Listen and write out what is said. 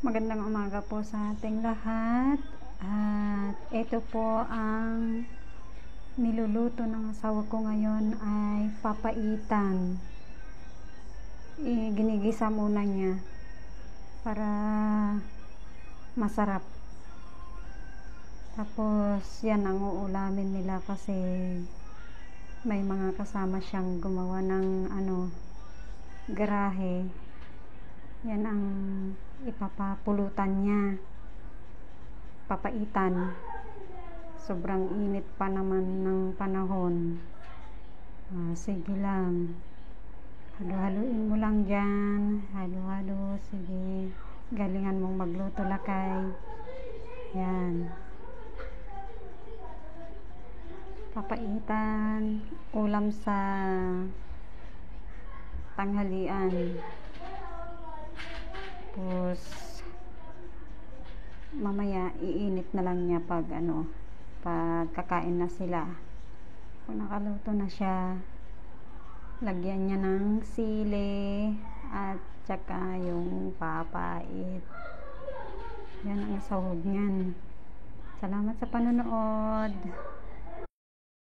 Magandang umaga po sa ating lahat. At ito po ang niluluto ng asawa ko ngayon ay papaitan. Ginigisa muna niya para masarap. Tapos yan ang uulamin nila kasi may mga kasama siyang gumawa ng garahe. Yan ang ipapapulutan niya, papaitan. Sobrang init pa naman ng panahon. Sige lang, halo-haluin mo lang dyan, halo-halo. Sige, galingan mong magluto lakay. Yan, papaitan, ulam sa tanghalian. Tapos mamaya iinit na lang niya pag kakain na sila. Kung nakaluto na siya, lagyan niya ng sili at saka yung papait. Yan ang sahog niyan. Salamat sa panonood.